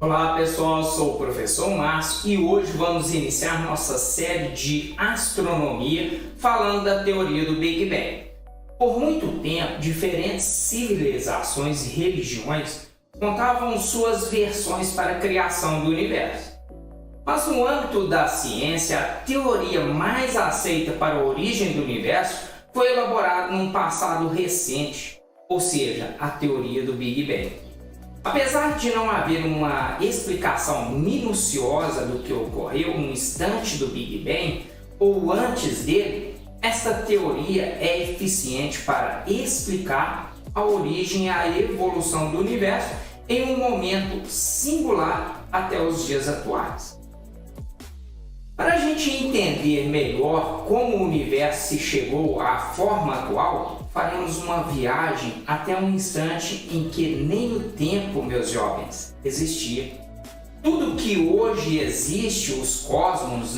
Olá pessoal, sou o professor Márcio e hoje vamos iniciar nossa série de astronomia falando da teoria do Big Bang. Por muito tempo, diferentes civilizações e religiões contavam suas versões para a criação do universo. Mas no âmbito da ciência, a teoria mais aceita para a origem do universo foi elaborada num passado recente, ou seja, a teoria do Big Bang. Apesar de não haver uma explicação minuciosa do que ocorreu no instante do Big Bang ou antes dele, esta teoria é eficiente para explicar a origem e a evolução do universo em um momento singular até os dias atuais. Para a gente entender melhor como o universo se chegou à forma atual, faremos uma viagem até um instante em que nem o tempo, meus jovens, existia. Tudo que hoje existe, os cosmos,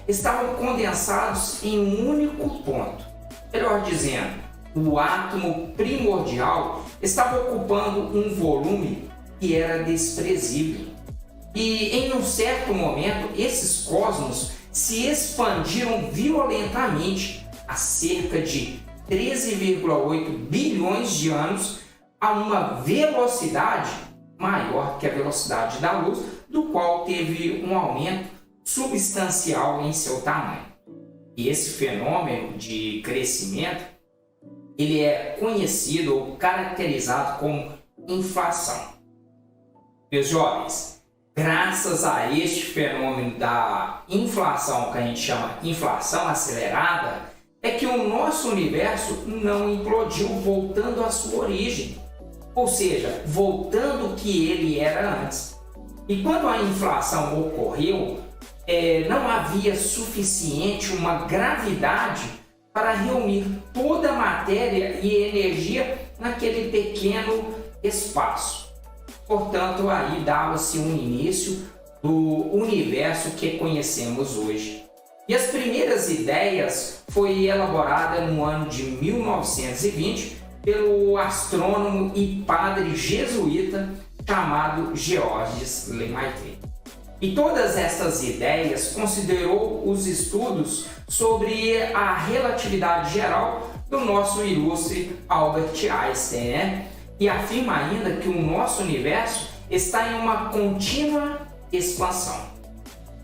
estavam condensados em um único ponto. Melhor dizendo, o átomo primordial estava ocupando um volume que era desprezível. E em um certo momento, esses cosmos se expandiram violentamente a cerca de 13,8 bilhões de anos a uma velocidade maior que a velocidade da luz, do qual teve um aumento substancial em seu tamanho. E esse fenômeno de crescimento, ele é conhecido ou caracterizado como inflação. Meus jovens, graças a este fenômeno da inflação, que a gente chama inflação acelerada, é que o nosso universo não implodiu voltando à sua origem, ou seja, voltando o que ele era antes. E quando a inflação ocorreu, não havia suficiente uma gravidade para reunir toda a matéria e energia naquele pequeno espaço. Portanto, aí dava-se um início do universo que conhecemos hoje. E as primeiras ideias foi elaborada no ano de 1920 pelo astrônomo e padre jesuíta chamado Georges Lemaitre. E todas essas ideias considerou os estudos sobre a relatividade geral do nosso ilustre Albert Einstein, e afirma ainda que o nosso universo está em uma contínua expansão.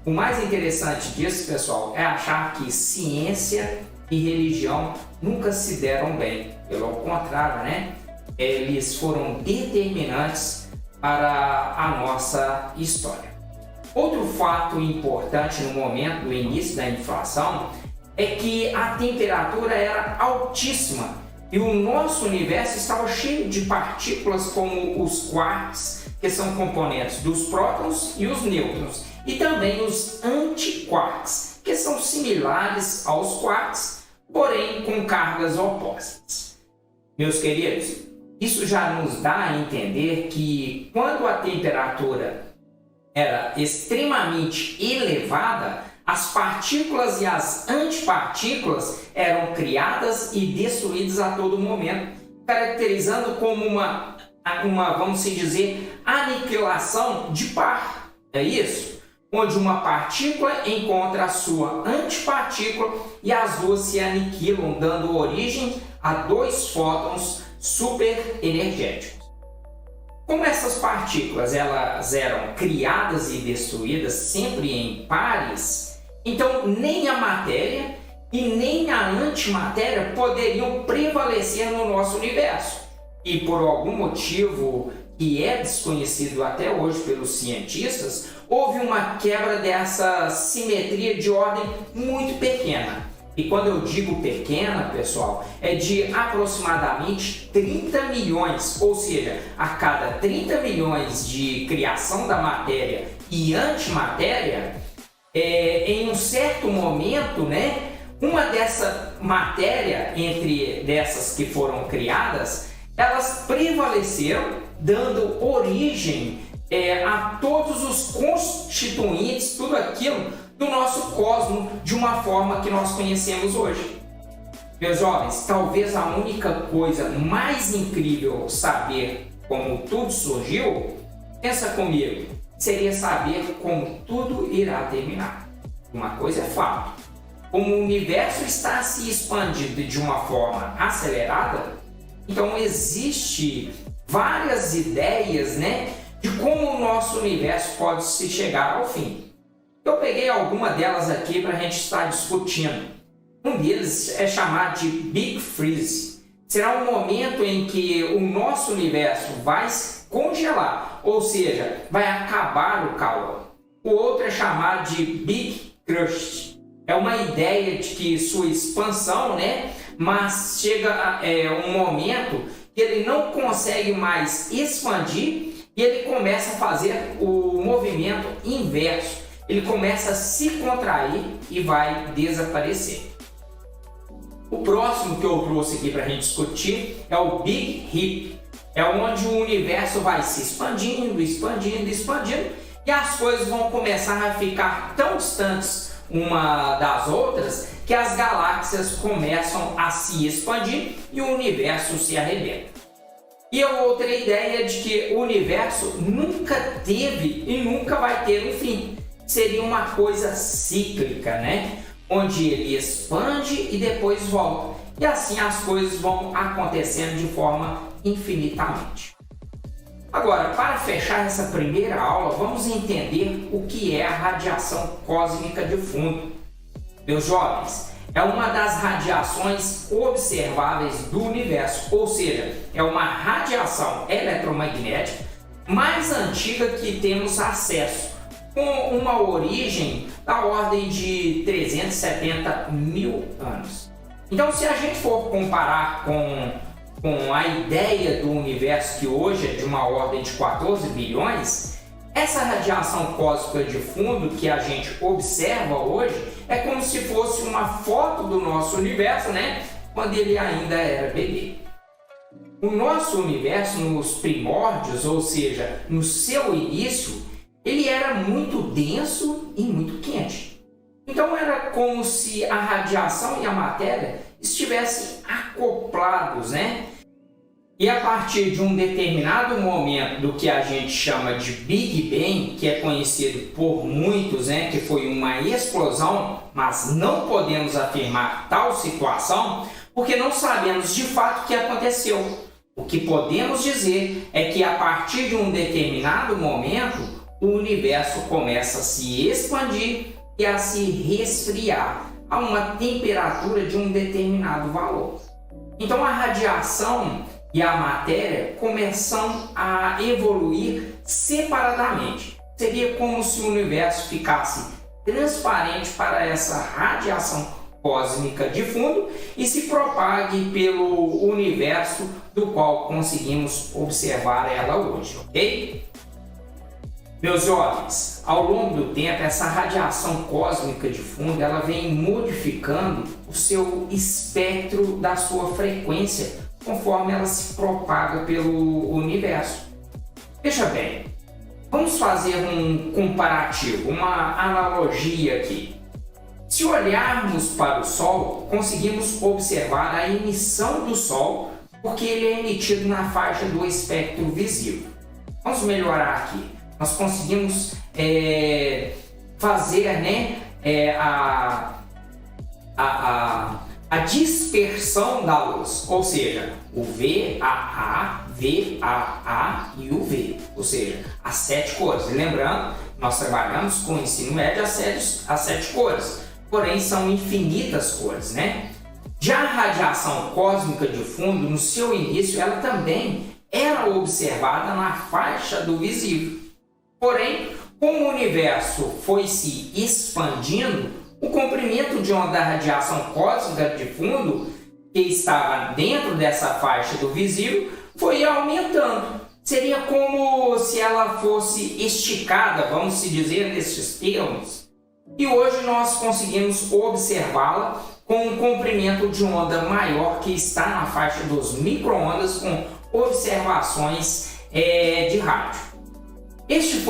O mais interessante disso, pessoal, é achar que ciência e religião nunca se deram bem. Pelo contrário, eles foram determinantes para a nossa história. Outro fato importante no momento do início da inflação é que a temperatura era altíssima e o nosso universo estava cheio de partículas como os quarks, que são componentes dos prótons e os nêutrons, e também os antiquarks, que são similares aos quarks, porém com cargas opostas. Meus queridos, isso já nos dá a entender que quando a temperatura era extremamente elevada, as partículas e as antipartículas eram criadas e destruídas a todo momento, caracterizando como uma vamos dizer, aniquilação de par. É isso? Onde uma partícula encontra a sua antipartícula e as duas se aniquilam, dando origem a dois fótons superenergéticos. Como essas partículas elas eram criadas e destruídas sempre em pares, então nem a matéria e nem a antimatéria poderiam prevalecer no nosso universo. E por algum motivo que é desconhecido até hoje pelos cientistas, houve uma quebra dessa simetria de ordem muito pequena. E quando eu digo pequena, pessoal, é de aproximadamente 30 milhões, ou seja, a cada 30 milhões de criação da matéria e antimatéria, em um certo momento, uma dessa matéria, entre dessas que foram criadas, elas prevaleceram, dando origem a todos os constituintes, tudo aquilo do nosso cosmos de uma forma que nós conhecemos hoje. Meus jovens, talvez a única coisa mais incrível saber como tudo surgiu, pensa comigo, seria saber como tudo irá terminar. Uma coisa é fato: como o universo está se expandindo de uma forma acelerada, então existe várias ideias, de como o nosso universo pode se chegar ao fim. Eu peguei alguma delas aqui para a gente estar discutindo. Um deles é chamado de Big Freeze. Será um momento em que o nosso universo vai se congelar, ou seja, vai acabar o calor. O outro é chamado de Big Crunch. É uma ideia de que sua expansão, mas chega um momento que ele não consegue mais expandir e ele começa a fazer o movimento inverso. Ele começa a se contrair e vai desaparecer. O próximo que eu trouxe aqui para a gente discutir é o Big Rip. É onde o universo vai se expandindo, expandindo, expandindo e as coisas vão começar a ficar tão distantes uma das outras que as galáxias começam a se expandir e o universo se arrebenta. E a outra ideia de que o universo nunca teve e nunca vai ter um fim. Seria uma coisa cíclica, onde ele expande e depois volta. E assim as coisas vão acontecendo de forma infinitamente. Agora, para fechar essa primeira aula, vamos entender o que é a radiação cósmica de fundo. Meus jovens, é uma das radiações observáveis do universo, ou seja, é uma radiação eletromagnética mais antiga que temos acesso, com uma origem da ordem de 370 mil anos. Então, se a gente for comparar com a ideia do universo, que hoje é de uma ordem de 14 bilhões, essa radiação cósmica de fundo que a gente observa hoje é como se fosse uma foto do nosso universo, quando ele ainda era bebê. O nosso universo nos primórdios, ou seja, no seu início, ele era muito denso e muito quente. Então era como se a radiação e a matéria estivessem acoplados, E a partir de um determinado momento do que a gente chama de Big Bang, que é conhecido por muitos, que foi uma explosão, mas não podemos afirmar tal situação, porque não sabemos de fato o que aconteceu. O que podemos dizer é que a partir de um determinado momento, o universo começa a se expandir e a se resfriar a uma temperatura de um determinado valor. Então a radiação e a matéria começam a evoluir separadamente. Seria como se o universo ficasse transparente para essa radiação cósmica de fundo e se propague pelo universo do qual conseguimos observar ela hoje, ok? Meus jovens, ao longo do tempo, essa radiação cósmica de fundo ela vem modificando o seu espectro da sua frequência conforme ela se propaga pelo universo. Veja bem, vamos fazer um comparativo, uma analogia aqui. Se olharmos para o Sol, conseguimos observar a emissão do Sol porque ele é emitido na faixa do espectro visível. Vamos melhorar aqui. Nós conseguimos fazer a dispersão da luz, ou seja, o VAA, VAA e o V, ou seja, as 7 cores. E lembrando, nós trabalhamos com o ensino médio as 7 cores, porém são infinitas cores, Já a radiação cósmica de fundo, no seu início, ela também era observada na faixa do visível. Porém, como o universo foi se expandindo, o comprimento de onda da radiação cósmica de fundo, que estava dentro dessa faixa do visível, foi aumentando. Seria como se ela fosse esticada, vamos se dizer nesses termos. E hoje nós conseguimos observá-la com um comprimento de onda maior que está na faixa dos micro-ondas com observações de rádio. Este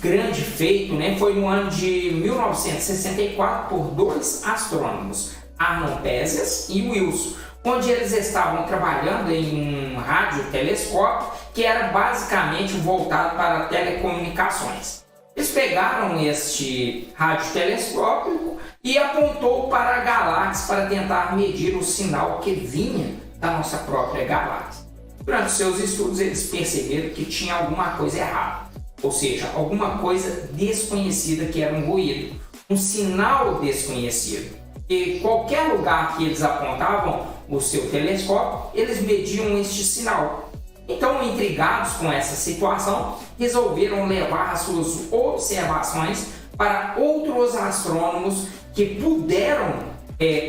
grande feito foi no ano de 1964 por 2 astrônomos, Arnon Pesias e Wilson, onde eles estavam trabalhando em um radiotelescópio que era basicamente voltado para telecomunicações. Eles pegaram este radiotelescópio e apontou para a galáxia para tentar medir o sinal que vinha da nossa própria galáxia. Durante seus estudos, eles perceberam que tinha alguma coisa errada, ou seja, alguma coisa desconhecida, que era um ruído, um sinal desconhecido. E qualquer lugar que eles apontavam o seu telescópio, eles mediam este sinal. Então, intrigados com essa situação, resolveram levar as suas observações para outros astrônomos que puderam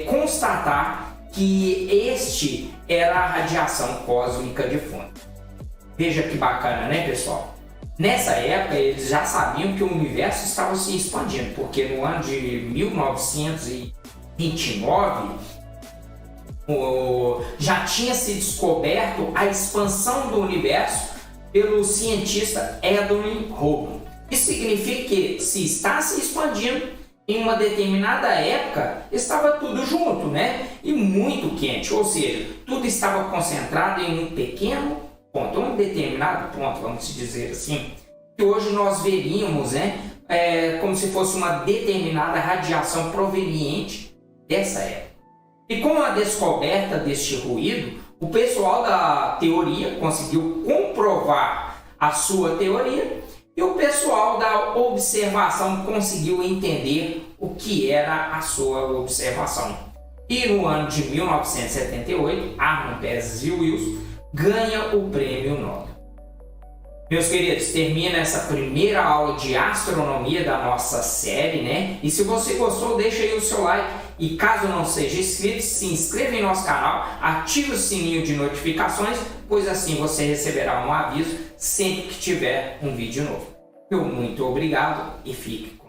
constatar que este era a radiação cósmica de fundo. Veja que bacana, né, pessoal? Nessa época, eles já sabiam que o universo estava se expandindo, porque no ano de 1929 já tinha se descoberto a expansão do universo pelo cientista Edwin Hubble. Isso significa que, se está se expandindo, em uma determinada época estava tudo junto, né? E muito quente, ou seja, tudo estava concentrado em um pequeno ponto, um determinado ponto, vamos dizer assim, que hoje nós veríamos, né? Como se fosse uma determinada radiação proveniente dessa época. E com a descoberta deste ruído, o pessoal da teoria conseguiu comprovar a sua teoria e o pessoal da observação conseguiu entender o que era a sua observação. E no ano de 1978, Armand Pesas e Wilson ganham o prêmio Nobel. Meus queridos, termina essa primeira aula de astronomia da nossa série, né? E se você gostou, deixa aí o seu like. E caso não seja inscrito, se inscreva em nosso canal, ative o sininho de notificações, pois assim você receberá um aviso sempre que tiver um vídeo novo. Muito obrigado e fique com